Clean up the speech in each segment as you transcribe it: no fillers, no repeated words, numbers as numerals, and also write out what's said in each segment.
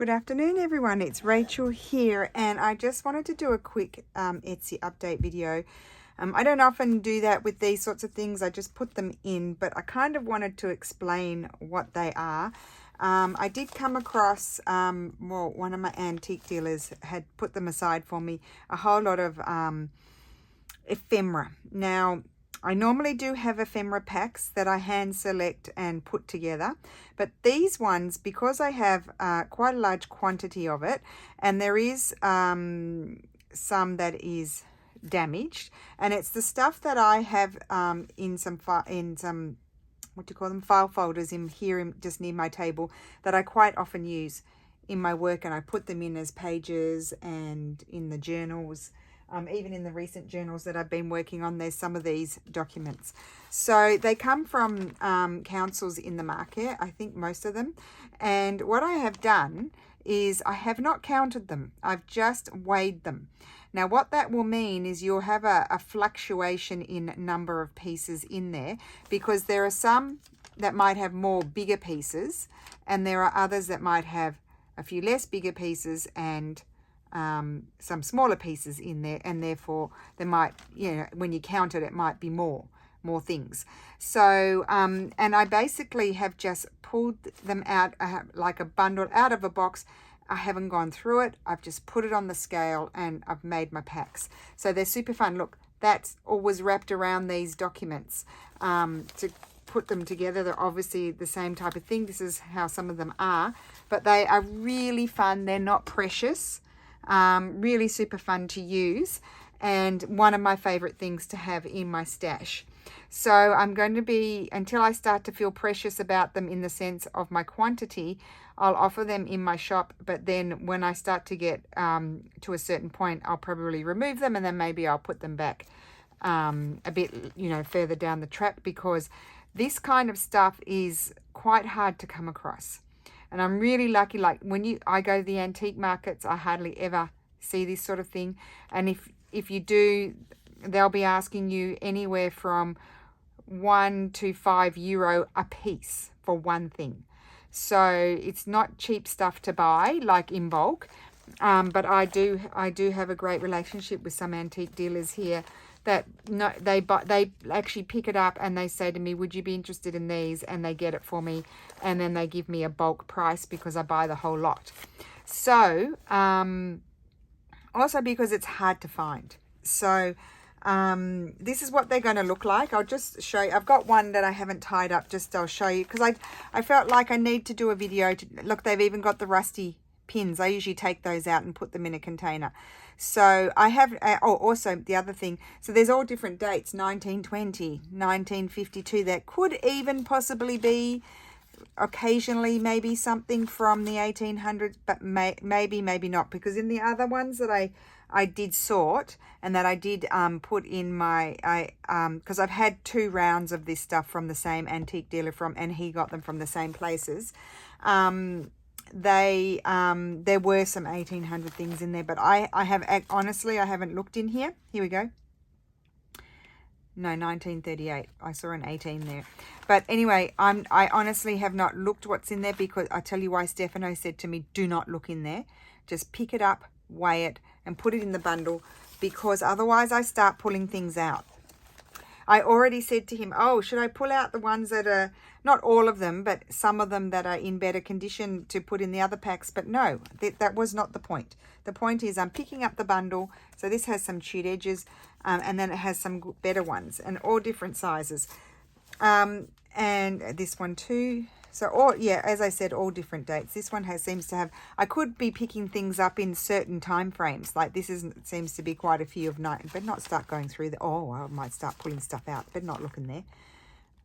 Good afternoon, everyone. It's Rachel here, and I just wanted to do a quick Etsy update video. I don't often do that with these sorts of things. I just put them in, but I kind of wanted to explain what they are. I did come across, well, one of my antique dealers had put them aside for me, a whole lot of ephemera. Now, I normally do have ephemera packs that I hand select and put together, but these ones, because I have quite a large quantity of it, and there is some that is damaged, and it's the stuff that I have in some what do you call them, file folders in here, just near my table, that I quite often use in my work, and I put them in as pages and in the journals. Even in the recent journals that I've been working on, there's some of these documents. So they come from councils in the market, I think most of them. And what I have done is I have not counted them. I've just weighed them. Now what that will mean is you'll have a fluctuation in number of pieces in there, because there are some that might have more bigger pieces, and there are others that might have a few less bigger pieces and some smaller pieces in there, and therefore there might, you know, when you count it, it might be more things. So and I basically have just pulled them out like a bundle out of a box. I haven't gone through it. I've just put it on the scale and I've made my packs. So they're super fun. Look, that's always wrapped around these documents to put them together. They're obviously the same type of thing. This is how some of them are, but they are really fun. They're not precious. Really super fun to use, and one of my favorite things to have in my stash. So I'm going to be, until I start to feel precious about them in the sense of my quantity, I'll offer them in my shop, but then when I start to get to a certain point, I'll probably remove them, and then maybe I'll put them back a bit, you know, further down the track, because this kind of stuff is quite hard to come across. And I'm really lucky, like when I go to the antique markets, I hardly ever see this sort of thing. And if you do, they'll be asking you anywhere from €1 to €5 a piece for one thing. So it's not cheap stuff to buy, like in bulk. But I do have a great relationship with some antique dealers here that they actually pick it up and they say to me, would you be interested in these? And they get it for me, and then they give me a bulk price because I buy the whole lot. So also because it's hard to find. So this is what they're going to look like. I'll just show you. I've got one that I haven't tied up, just I'll show you, because I felt like I need to do a video to look. They've even got the rusty pins. I usually take those out and put them in a container. So I have, also the other thing, so there's all different dates, 1920, 1952, that could even possibly be occasionally maybe something from the 1800s, but maybe not, because in the other ones that I did sort and that I did put in my, because I've had 2 rounds of this stuff from the same antique dealer and he got them from the same places. There were some 1800 things in there, but honestly, I haven't looked in here. Here we go. No, 1938. I saw an 18 there. But anyway, I honestly have not looked what's in there, because I tell you why. Stefano said to me, do not look in there. Just pick it up, weigh it, and put it in the bundle, because otherwise I start pulling things out. I already said to him, oh, should I pull out the ones that are, not all of them, but some of them that are in better condition to put in the other packs? But no, that was not the point. The point is I'm picking up the bundle. So this has some chewed edges, and then it has some better ones, and all different sizes. And this one too. So all, yeah, as I said, all different dates. This one seems to have, I could be picking things up in certain time frames. Like this seems to be quite a few of night, but not start going through the, I might start pulling stuff out, but not looking there.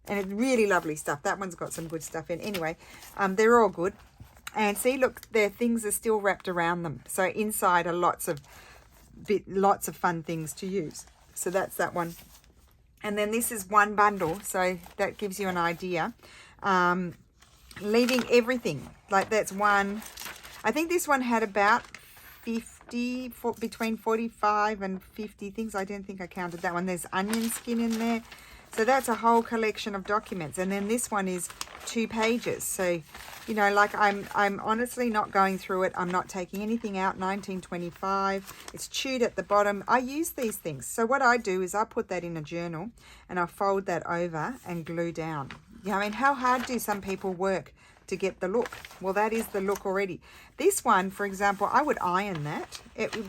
And it's really lovely stuff. That one's got some good stuff in. Anyway, they're all good. And see, look, their things are still wrapped around them. So inside are lots of fun things to use. So that's that one. And then this is one bundle. So that gives you an idea. Leaving everything, like that's one. I think this one had about 50, between 45 and 50 things. I don't think I counted that one. There's onion skin in there. So that's a whole collection of documents. And then this one is 2 pages. So, you know, like I'm honestly not going through it. I'm not taking anything out. 1925. It's chewed at the bottom. I use these things. So what I do is I put that in a journal and I fold that over and glue down. Yeah, I mean, how hard do some people work to get the look? Well, that is the look already. This one, for example, I would iron that.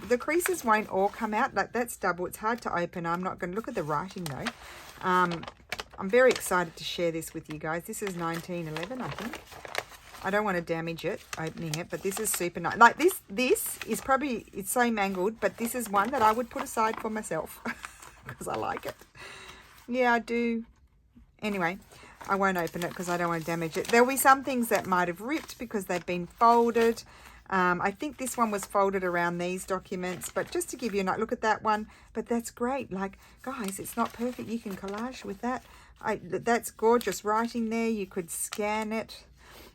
The creases won't all come out. Like, that's double. It's hard to open. I'm not going to look at the writing though. I'm very excited to share this with you guys. This is 1911, I think. I don't want to damage it opening it, but this is super nice. Like, this is probably, it's so mangled, but this is one that I would put aside for myself because I like it. Yeah, I do. Anyway, I won't open it because I don't want to damage it. There'll be some things that might have ripped because they've been folded. I think this one was folded around these documents, but just to give you a look at that one. But that's great. Like, guys, it's not perfect. You can collage with that. That's gorgeous writing there. You could scan it.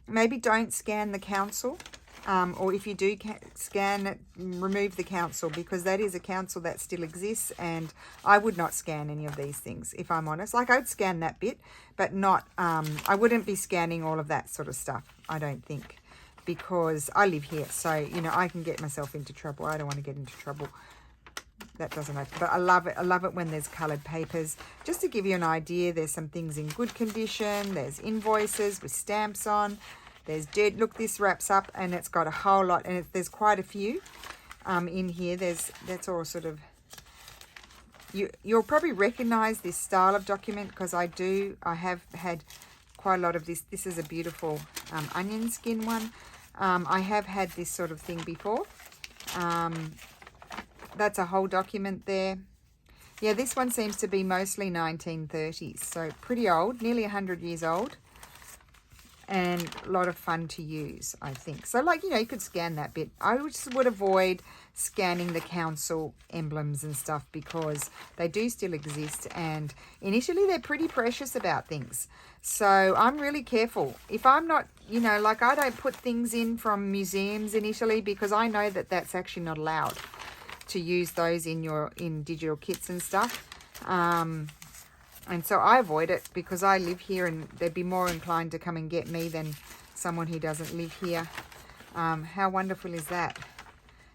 Maybe don't scan the council. Or if you do scan it, remove the council, because that is a council that still exists, and I would not scan any of these things, if I'm honest. Like, I'd scan that bit, but not, I wouldn't be scanning all of that sort of stuff, I don't think, because I live here, so, you know, I can get myself into trouble. I don't want to get into trouble. That doesn't matter, but I love it. I love it when there's coloured papers. Just to give you an idea, there's some things in good condition. There's invoices with stamps on. There's dirt. Look, this wraps up and it's got a whole lot, and there's quite a few in here. That's all sort of, you'll probably recognize this style of document, because I have had quite a lot of this. This is a beautiful onion skin one. I have had this sort of thing before. That's a whole document there. Yeah, this one seems to be mostly 1930s, so pretty old, nearly 100 years old. And a lot of fun to use, I think. So, like, you know, you could scan that bit. I just would avoid scanning the council emblems and stuff, because they do still exist, and initially they're pretty precious about things. So I'm really careful. If I'm not, you know, like, I don't put things in from museums initially, because I know that that's actually not allowed to use those in digital kits and stuff. And so I avoid it, because I live here, and they'd be more inclined to come and get me than someone who doesn't live here. How wonderful is that?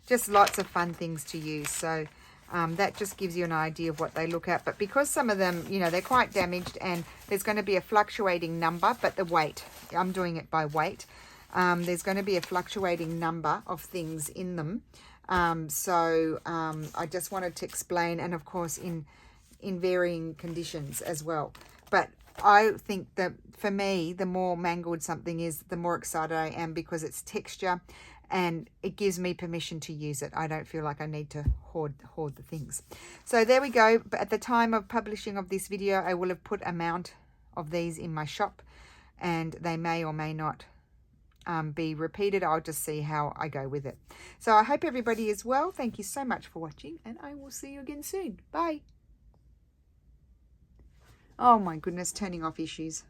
Just lots of fun things to use. So that just gives you an idea of what they look at. But because some of them, you know, they're quite damaged, and there's going to be a fluctuating number, but the weight, I'm doing it by weight. There's going to be a fluctuating number of things in them. So I just wanted to explain, and of course in varying conditions as well. But I think that for me, the more mangled something is, the more excited I am, because it's texture and it gives me permission to use it. I don't feel like I need to hoard the things. So there we go. But at the time of publishing of this video, I will have put a amount of these in my shop, and they may or may not be repeated. I'll just see how I go with it. So I hope everybody is well. Thank you so much for watching, and I will see you again soon. Bye. Oh my goodness, turning off issues.